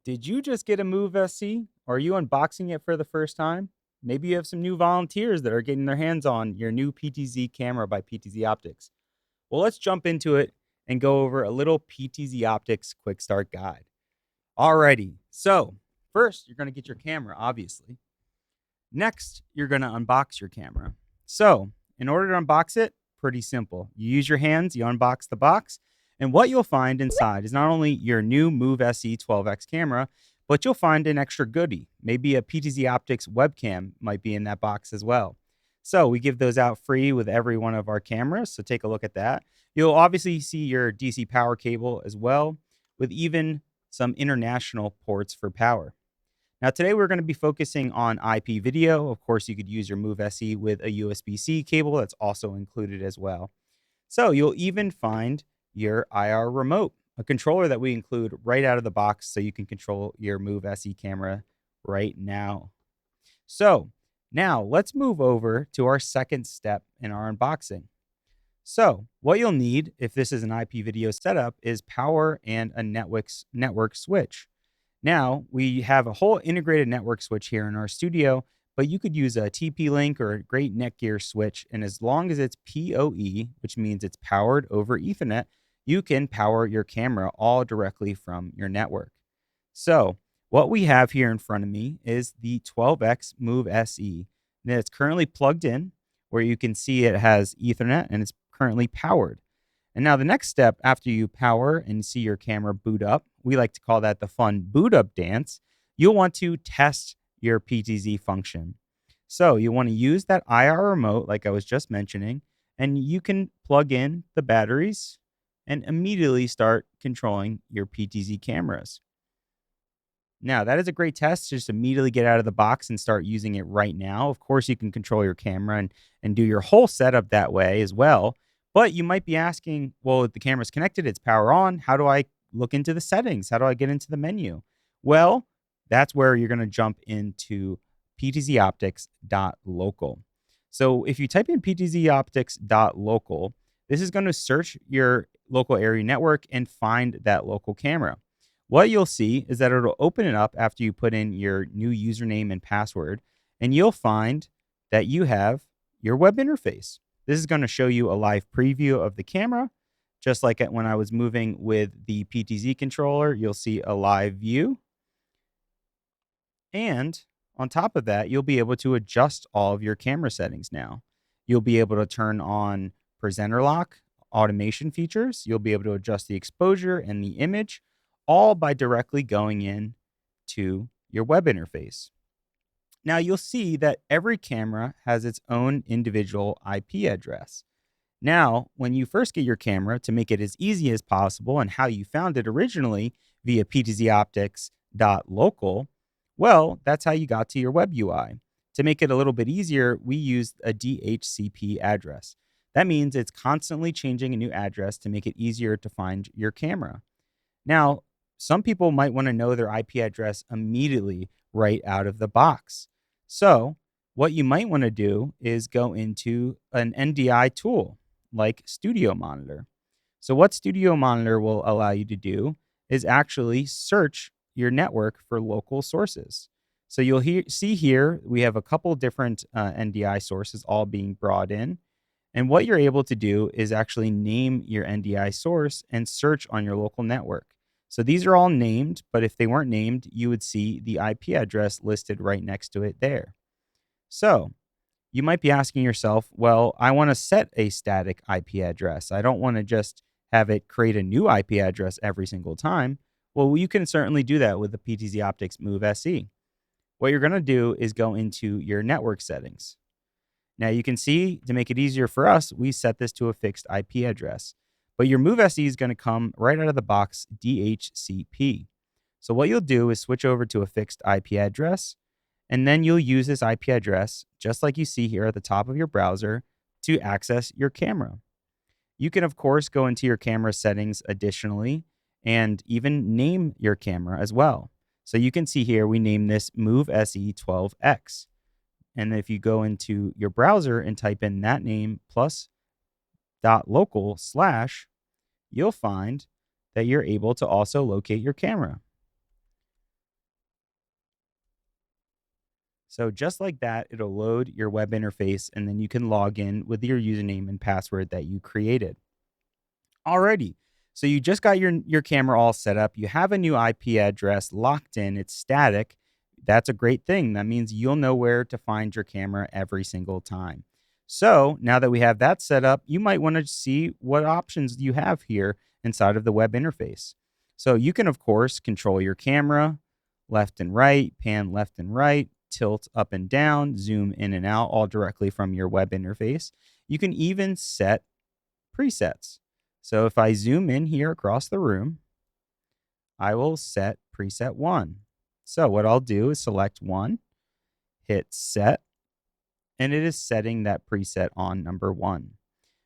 Did you just get a Move SE? Or are you unboxing it for the first time? Maybe you have some new volunteers that are getting their hands on your new PTZ camera by PTZ Optics. Well, let's jump into it and go over a little PTZ Optics quick start guide. Alrighty, so first you're going to get your camera, obviously. Next, you're going to unbox your camera. So, in order to unbox it, pretty simple. You use your hands, you unbox the box, and what you'll find inside is not only your new Move SE 12X camera, but you'll find an extra goodie. Maybe a PTZ Optics webcam might be in that box as well. So, we give those out free with every one of our cameras, so take a look at that. You'll obviously see your DC power cable as well, with even some international ports for power. Now, today we're going to be focusing on IP video. Of course, you could use your Move SE with a USB-C cable that's also included as well. So you'll even find your IR remote, a controller that we include right out of the box so you can control your Move SE camera right now. So now let's move over to our second step in our unboxing. So what you'll need if this is an IP video setup is power and a network switch. Now, we have a whole integrated network switch here in our studio, but you could use a TP-Link or a great Netgear switch, and as long as it's PoE, which means it's powered over Ethernet, you can power your camera all directly from your network. So, what we have here in front of me is the 12X Move SE. And it's currently plugged in, where you can see it has Ethernet, and it's currently powered. And now the next step after you power and see your camera boot up, we like to call that the fun boot up dance. You'll want to test your PTZ function. So you want to use that IR remote like I was just mentioning, and you can plug in the batteries and immediately start controlling your PTZ cameras. Now, that is a great test. Just immediately get out of the box and start using it right now. Of course, you can control your camera and do your whole setup that way as well. But you might be asking, well, if the camera's connected, it's power on. How do I look into the settings? How do I get into the menu? Well, that's where you're going to jump into ptzoptics.local. So if you type in ptzoptics.local, this is going to search your local area network and find that local camera. What you'll see is that it'll open it up after you put in your new username and password, and you'll find that you have your web interface. This is going to show you a live preview of the camera. Just like when I was moving with the PTZ controller, you'll see a live view. And on top of that, you'll be able to adjust all of your camera settings now. You'll be able to turn on presenter lock, automation features. You'll be able to adjust the exposure and the image, all by directly going in to your web interface. Now, you'll see that every camera has its own individual IP address. Now, when you first get your camera, to make it as easy as possible and how you found it originally via ptzoptics.local, well, that's how you got to your web UI. To make it a little bit easier, we used a DHCP address. That means it's constantly changing a new address to make it easier to find your camera. Now, some people might want to know their IP address immediately right out of the box. So what you might want to do is go into an NDI tool like Studio Monitor. So what Studio Monitor will allow you to do is actually search your network for local sources. So you'll see here, we have a couple different NDI sources all being brought in. And what you're able to do is actually name your NDI source and search on your local network. So these are all named, but if they weren't named, you would see the IP address listed right next to it there. So you might be asking yourself, well, I want to set a static IP address. I don't want to just have it create a new IP address every single time. Well, you can certainly do that with the PTZ Optics Move SE. What you're going to do is go into your network settings. Now you can see, to make it easier for us, we set this to a fixed IP address. But your Move SE is going to come right out of the box DHCP. So what you'll do is switch over to a fixed IP address, and then you'll use this IP address, just like you see here at the top of your browser, to access your camera. You can, of course, go into your camera settings additionally, and even name your camera as well. So you can see here, we name this Move SE 12X. And if you go into your browser and type in that name plus .local/, you'll find that you're able to also locate your camera. So just like that, it'll load your web interface and then you can log in with your username and password that you created. Alrighty. So you just got your camera all set up. You have a new IP address locked in. It's static. That's a great thing. That means you'll know where to find your camera every single time. So now that we have that set up, you might want to see what options you have here inside of the web interface. So you can, of course, control your camera left and right, pan left and right, tilt up and down, zoom in and out, all directly from your web interface. You can even set presets. So if I zoom in here across the room, I will set preset 1. So what I'll do is select 1, hit set, and it is setting that preset on number 1.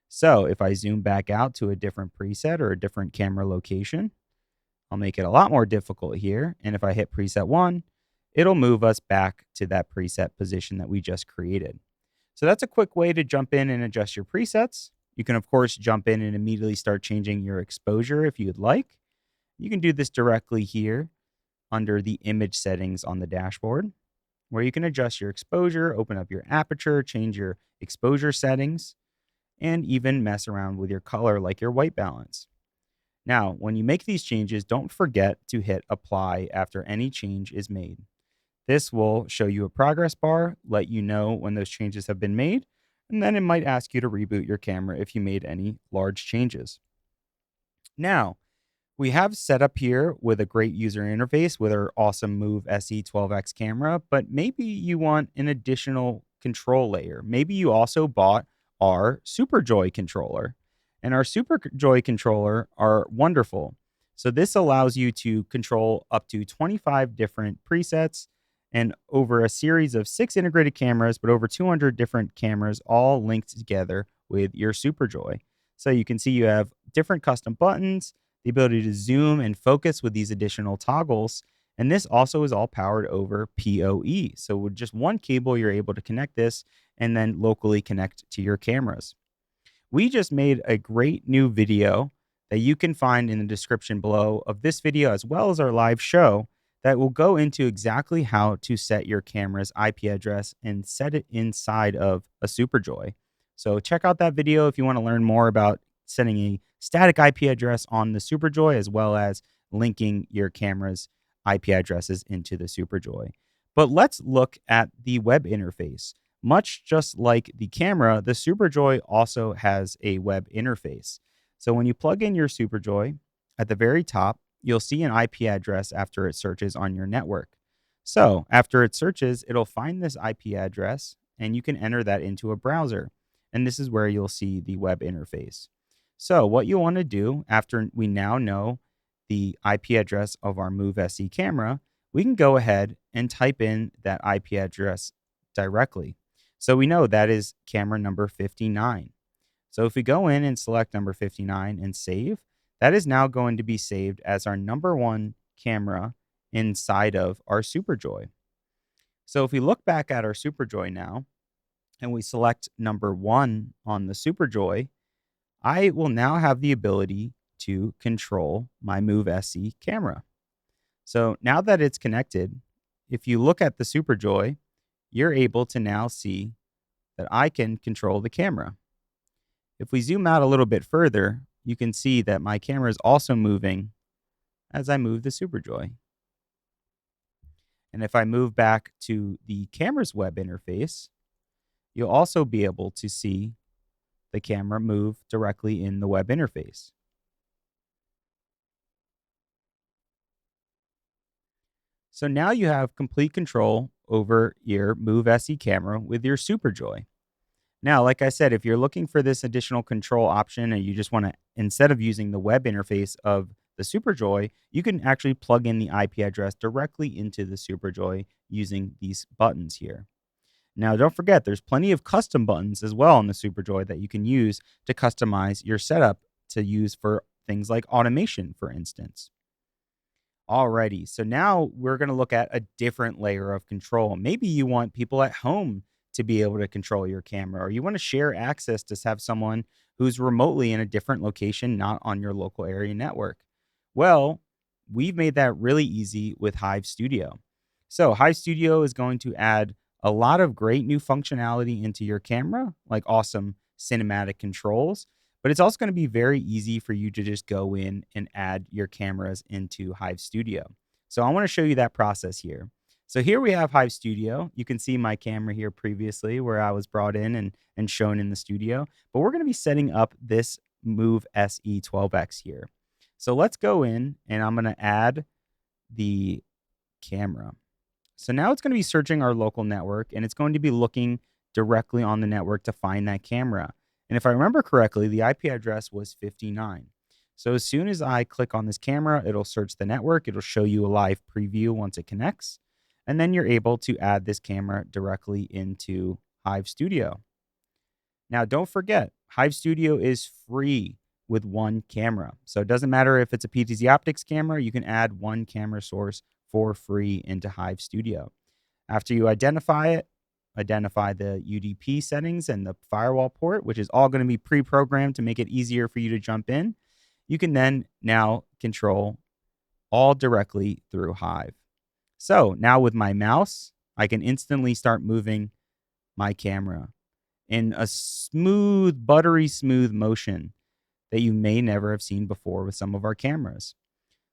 So if I zoom back out to a different preset or a different camera location, I'll make it a lot more difficult here. And if I hit preset 1, it'll move us back to that preset position that we just created. So that's a quick way to jump in and adjust your presets. You can, of course, jump in and immediately start changing your exposure if you'd like. You can do this directly here under the image settings on the dashboard, where you can adjust your exposure, open up your aperture, change your exposure settings, and even mess around with your color like your white balance. Now, when you make these changes, don't forget to hit apply after any change is made. This will show you a progress bar, let you know when those changes have been made, and then it might ask you to reboot your camera if you made any large changes. Now, we have set up here with a great user interface with our awesome Move SE 12X camera, but maybe you want an additional control layer. Maybe you also bought our SuperJoy controller. And our SuperJoy controller are wonderful. So this allows you to control up to 25 different presets and over a series of 6 integrated cameras, but over 200 different cameras all linked together with your SuperJoy. So you can see you have different custom buttons, the ability to zoom and focus with these additional toggles. And this also is all powered over PoE. So with just one cable, you're able to connect this and then locally connect to your cameras. We just made a great new video that you can find in the description below of this video, as well as our live show, that will go into exactly how to set your camera's IP address and set it inside of a SuperJoy. So check out that video if you want to learn more about setting a static IP address on the SuperJoy, as well as linking your camera's IP addresses into the SuperJoy. But let's look at the web interface. Much just like the camera, the SuperJoy also has a web interface. So when you plug in your SuperJoy, at the very top, you'll see an IP address after it searches on your network. So after it searches, it'll find this IP address, and you can enter that into a browser. And this is where you'll see the web interface. So what you want to do after we now know the IP address of our Move SE camera, we can go ahead and type in that IP address directly. So we know that is camera number 59. So if we go in and select number 59 and save, that is now going to be saved as our number 1 camera inside of our SuperJoy. So if we look back at our SuperJoy now, and we select number 1 on the SuperJoy, I will now have the ability to control my Move SE camera. So now that it's connected, if you look at the SuperJoy, you're able to now see that I can control the camera. If we zoom out a little bit further, you can see that my camera is also moving as I move the SuperJoy. And if I move back to the camera's web interface, you'll also be able to see the camera move directly in the web interface. So now you have complete control over your Move SE camera with your SuperJoy. Now, like I said, if you're looking for this additional control option and you just want to, instead of using the web interface of the SuperJoy, you can actually plug in the IP address directly into the SuperJoy using these buttons here. Now, don't forget, there's plenty of custom buttons as well on the SuperJoy that you can use to customize your setup to use for things like automation, for instance. Alrighty, so now we're going to look at a different layer of control. Maybe you want people at home to be able to control your camera, or you want to share access to have someone who's remotely in a different location, not on your local area network. Well, we've made that really easy with Hive Studio. So Hive Studio is going to add a lot of great new functionality into your camera, like awesome cinematic controls, but it's also going to be very easy for you to just go in and add your cameras into Hive Studio. So I want to show you that process here. So here we have Hive Studio. You can see my camera here previously where I was brought in and shown in the studio, but we're going to be setting up this Move SE 12X here. So let's go in and I'm going to add the camera. So now it's going to be searching our local network and it's going to be looking directly on the network to find that camera. And if I remember correctly, the IP address was 59. So as soon as I click on this camera, it'll search the network. It'll show you a live preview once it connects. And then you're able to add this camera directly into Hive Studio. Now, don't forget, Hive Studio is free with one camera. So it doesn't matter if it's a PTZOptics camera, you can add one camera source for free into Hive Studio. After you identify it, identify the UDP settings and the firewall port, which is all going to be pre-programmed to make it easier for you to jump in. You can then now control all directly through Hive. So now with my mouse, I can instantly start moving my camera in a smooth, buttery smooth motion that you may never have seen before with some of our cameras.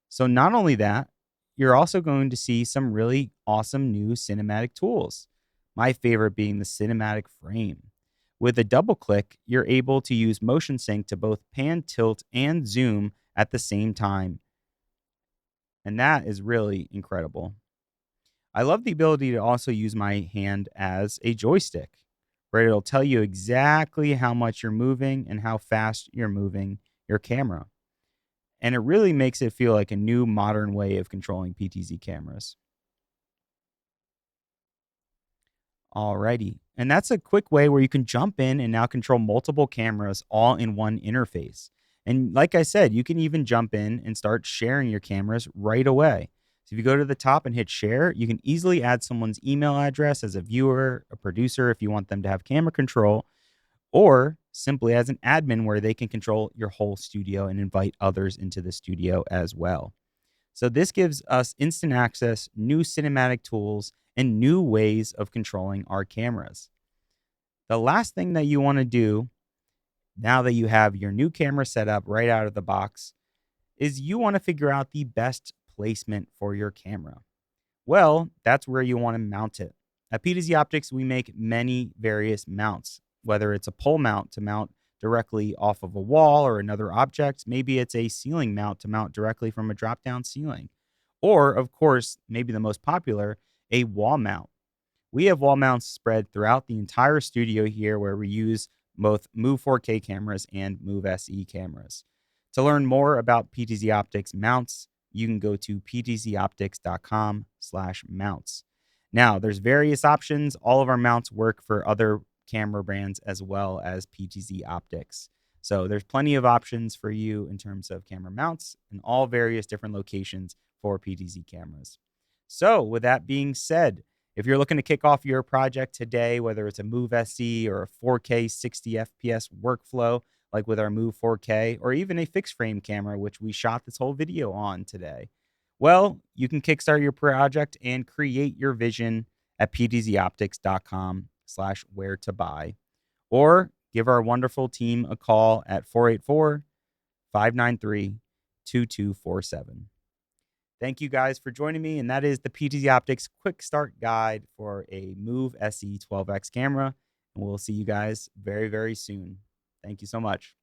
So not only that, you're also going to see some really awesome new cinematic tools. My favorite being the cinematic frame. With a double click, you're able to use MotionSync to both pan, tilt, and zoom at the same time. And that is really incredible. I love the ability to also use my hand as a joystick, where it'll tell you exactly how much you're moving and how fast you're moving your camera. And it really makes it feel like a new modern way of controlling PTZ cameras. Alrighty. And that's a quick way where you can jump in and now control multiple cameras all in one interface. And like I said, you can even jump in and start sharing your cameras right away. So if you go to the top and hit share, you can easily add someone's email address as a viewer, a producer, if you want them to have camera control, or simply as an admin where they can control your whole studio and invite others into the studio as well. So this gives us instant access, new cinematic tools, and new ways of controlling our cameras. The last thing that you want to do now that you have your new camera set up right out of the box is you want to figure out the best placement for your camera. Well, that's where you want to mount it. At PTZOptics, we make many various mounts, whether it's a pole mount to mount directly off of a wall or another object. Maybe it's a ceiling mount to mount directly from a drop-down ceiling. Or, of course, maybe the most popular, a wall mount. We have wall mounts spread throughout the entire studio here where we use both Move 4K cameras and Move SE cameras. To learn more about PTZOptics mounts, you can go to ptzoptics.com/mounts. Now, there's various options. All of our mounts work for other camera brands as well as PTZOptics. So there's plenty of options for you in terms of camera mounts in all various different locations for PTZ cameras. So with that being said, if you're looking to kick off your project today, whether it's a Move SE or a 4K 60 FPS workflow, like with our Move 4K, or even a fixed frame camera, which we shot this whole video on today, well, you can kickstart your project and create your vision at ptzoptics.com/where to buy, or give our wonderful team a call at 484-593-2247. Thank you guys for joining me, and that is the PTZOptics Quick Start Guide for a Move SE 12X camera, and we'll see you guys very, very soon. Thank you so much.